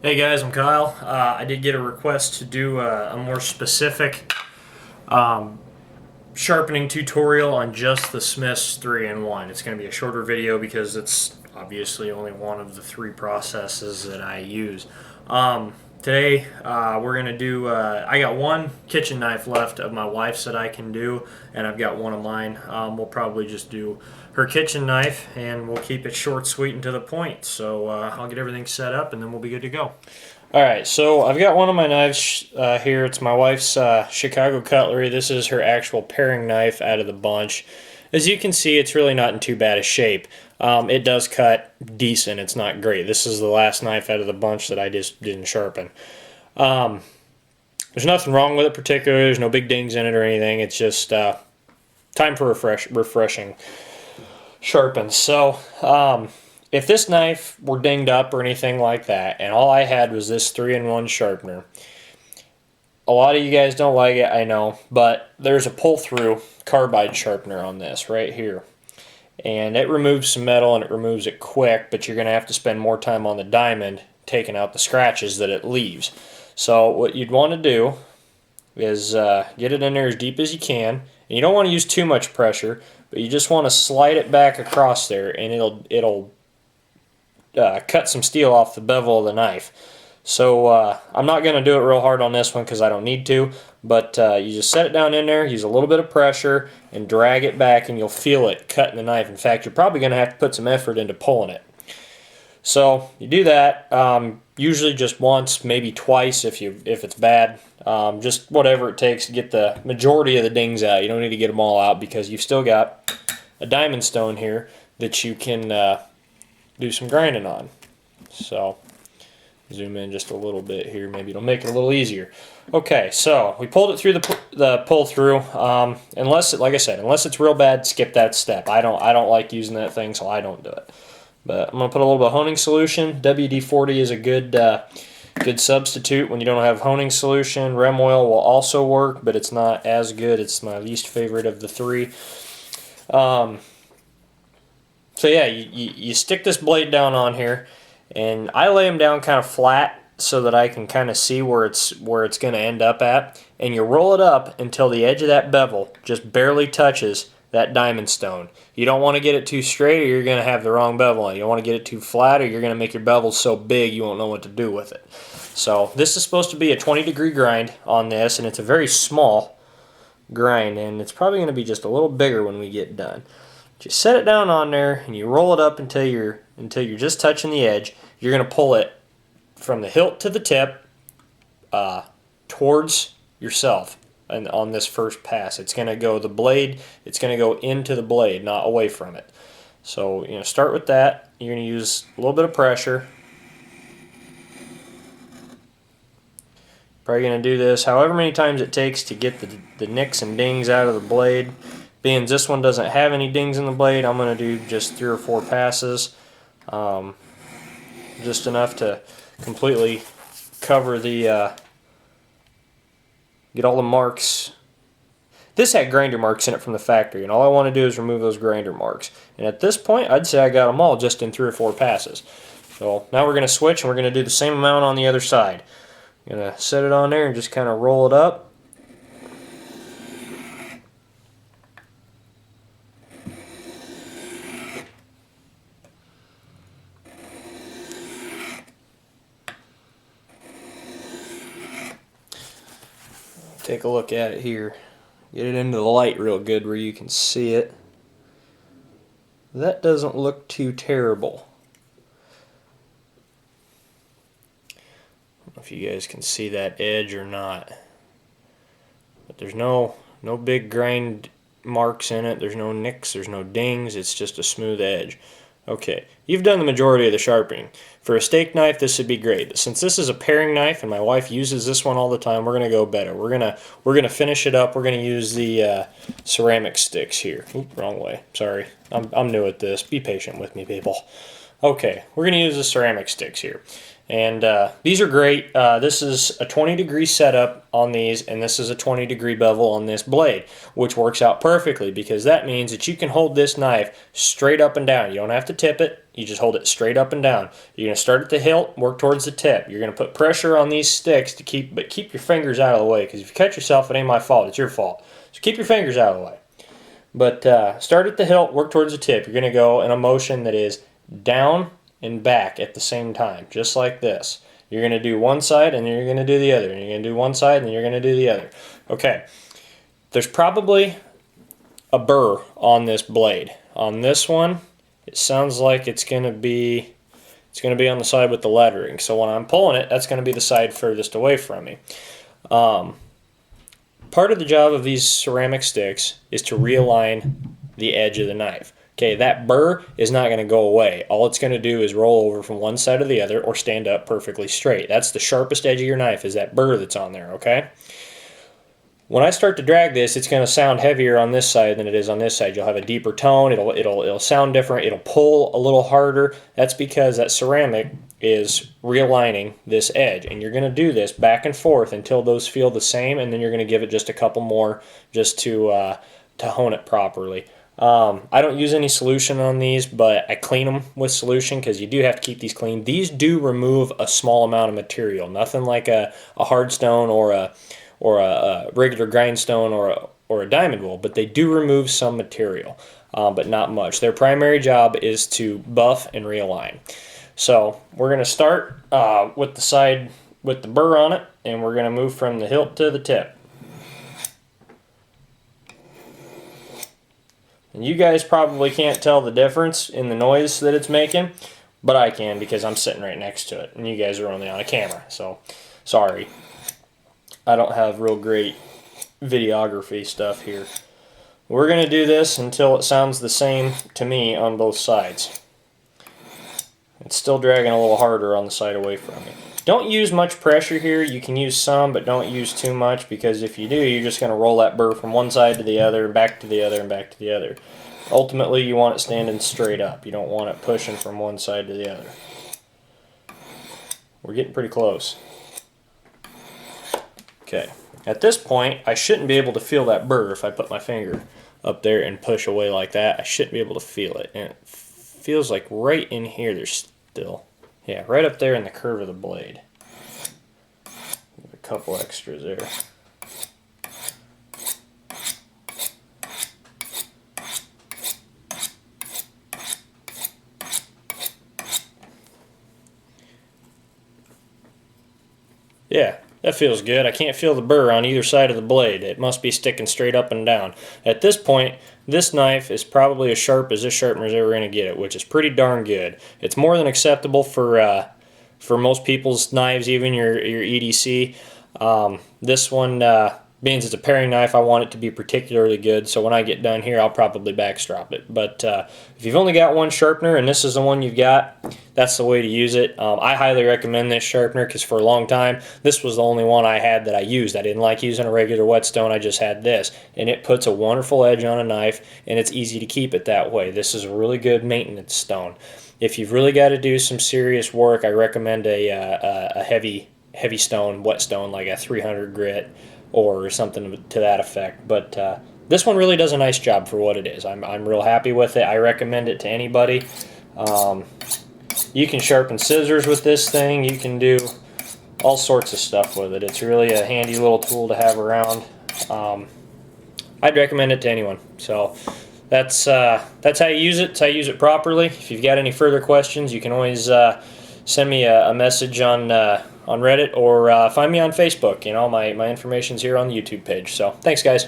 Hey guys, I'm Kyle. I did get a request to do a more specific um, sharpening tutorial on just the Smith's 3-in-1. It's going to be a shorter video because it's obviously only one of the three processes that I use. Today we're going to do, I got one kitchen knife left of my wife's that I can do, and I've got one of mine. We'll probably just do her kitchen knife, and we'll keep it short, sweet, and to the point. So I'll get everything set up, and then we'll be good to go. All right, so I've got one of my knives here. It's my wife's Chicago cutlery. This is her actual paring knife out of the bunch. As you can see, it's really not in too bad a shape. It does cut decent. It's not great. This is the last knife out of the bunch that I just didn't sharpen. There's nothing wrong with it particularly. There's no big dings in it or anything. It's just time for refreshing sharpen. So if this knife were dinged up or anything like that, and all I had was this 3-in-1 sharpener, a lot of you guys don't like it, I know, but there's a pull-through carbide sharpener on this right here. And it removes some metal and it removes it quick, but you're going to have to spend more time on the diamond taking out the scratches that it leaves. So what you'd want to do is get it in there as deep as you can. And you don't want to use too much pressure, but you just want to slide it back across there, and it'll cut some steel off the bevel of the knife. So I'm not going to do it real hard on this one because I don't need to, but you just set it down in there, use a little bit of pressure, and drag it back, and you'll feel it cutting the knife. In fact, you're probably going to have to put some effort into pulling it. So you do that usually just once, maybe twice if it's bad. Just whatever it takes to get the majority of the dings out. You don't need to get them all out because you've still got a diamond stone here that you can do some grinding on. So zoom in just a little bit here. Maybe it'll make it a little easier. Okay, so we pulled it through the pull through. Unless, like I said, unless it's real bad, skip that step. I don't like using that thing, so I don't do it. But I'm gonna put a little bit of honing solution. WD-40 is a good substitute when you don't have honing solution. Rem oil will also work, but it's not as good. It's my least favorite of the three. So yeah, you stick this blade down on here, and I lay them down kind of flat so that I can kind of see where it's going to end up at, and you roll it up until the edge of that bevel just barely touches that diamond stone. You don't want to get it too straight or you're going to have the wrong bevel. You don't want to get it too flat or you're going to make your bevel so big you won't know what to do with it. So this is supposed to be a 20-degree grind on this, and it's a very small grind, and it's probably going to be just a little bigger when we get done. Just set it down on there and you roll it up until you're just touching the edge. You're going to pull it from the hilt to the tip towards yourself. And on this first pass, it's going to go it's going to go into the blade, not away from it. So start with that. You're going to use a little bit of pressure. Probably going to do this however many times it takes to get the nicks and dings out of the blade. Being this one doesn't have any dings in the blade, I'm going to do just 3 or 4 passes. Just enough to completely cover the get all the marks. This had grinder marks in it from the factory, and all I want to do is remove those grinder marks. And at this point, I'd say I got them all just in 3 or 4 passes. So now we're going to switch, and we're going to do the same amount on the other side. I'm going to set it on there and just kind of roll it up. Take a look at it here. Get it into the light real good where you can see it. That doesn't look too terrible. I don't know if you guys can see that edge or not. But there's no big grind marks in it. There's no nicks, there's no dings. It's just a smooth edge. Okay, you've done the majority of the sharpening. For a steak knife, this would be great. But since this is a paring knife and my wife uses this one all the time, we're gonna go better. We're gonna finish it up. We're gonna use the ceramic sticks here. Oop, wrong way. Sorry, I'm new at this. Be patient with me, people. Okay, we're gonna use the ceramic sticks here. And these are great. This is a 20-degree setup on these, and this is a 20-degree bevel on this blade, which works out perfectly because that means that you can hold this knife straight up and down. You don't have to tip it. you just hold it straight up and down. You're going to start at the hilt, work towards the tip. You're going to put pressure on these sticks to keep your fingers out of the way, because if you cut yourself, it ain't my fault, it's your fault. So keep your fingers out of the way. But start at the hilt, work towards the tip. You're going to go in a motion that is down and back at the same time, just like this. You're going to do one side, and then you're going to do the other, and you're going to do one side, and then you're going to do the other. Okay, there's probably a burr on this blade. On this one, it sounds like it's going to be on the side with the lettering. So when I'm pulling it, that's going to be the side furthest away from me. Part of the job of these ceramic sticks is to realign the edge of the knife. Okay, that burr is not going to go away. All it's going to do is roll over from one side to the other or stand up perfectly straight. That's the sharpest edge of your knife, is that burr that's on there, okay? When I start to drag this, it's going to sound heavier on this side than it is on this side. You'll have a deeper tone. It'll sound different. It'll pull a little harder. That's because that ceramic is realigning this edge, and you're going to do this back and forth until those feel the same, and then you're going to give it just a couple more just to hone it properly. I don't use any solution on these, but I clean them with solution, because you do have to keep these clean. These do remove a small amount of material, nothing like a hard stone or a regular grindstone or a diamond wool, but they do remove some material, but not much. Their primary job is to buff and realign. So we're going to start with the side with the burr on it, and we're going to move from the hilt to the tip. And you guys probably can't tell the difference in the noise that it's making, but I can, because I'm sitting right next to it, and you guys are only on a camera, so sorry. I don't have real great videography stuff here. We're going to do this until it sounds the same to me on both sides. It's still dragging a little harder on the side away from me. Don't use much pressure here. You can use some, but don't use too much, because if you do, you're just going to roll that burr from one side to the other, back to the other, and back to the other. Ultimately, you want it standing straight up. You don't want it pushing from one side to the other. We're getting pretty close. Okay, at this point, I shouldn't be able to feel that burr if I put my finger up there and push away like that. I shouldn't be able to feel it, and it feels like right in here there's still, yeah, right up there in the curve of the blade. Give a couple extras there. Yeah, that feels good. I can't feel the burr on either side of the blade. It must be sticking straight up and down. At this point, this knife is probably as sharp as this sharpener is ever going to get it, which is pretty darn good. It's more than acceptable for most people's knives, even your EDC. This one, being it's a paring knife, I want it to be particularly good, so when I get done here, I'll probably backstrop it. But if you've only got one sharpener and this is the one you've got, that's the way to use it. I highly recommend this sharpener, because for a long time, this was the only one I had that I used. I didn't like using a regular whetstone, I just had this. And it puts a wonderful edge on a knife, and it's easy to keep it that way. This is a really good maintenance stone. If you've really got to do some serious work, I recommend a heavy stone, whetstone, like a 300 grit, or something to that effect. But this one really does a nice job for what it is. I'm real happy with it. I recommend it to anybody. You can sharpen scissors with this thing. You can do all sorts of stuff with it. It's really a handy little tool to have around. I'd recommend it to anyone. So that's how you use it. That's how you use it properly. If you've got any further questions, you can always send me a message on Reddit, or find me on Facebook. You know, my information's here on the YouTube page. So thanks, guys.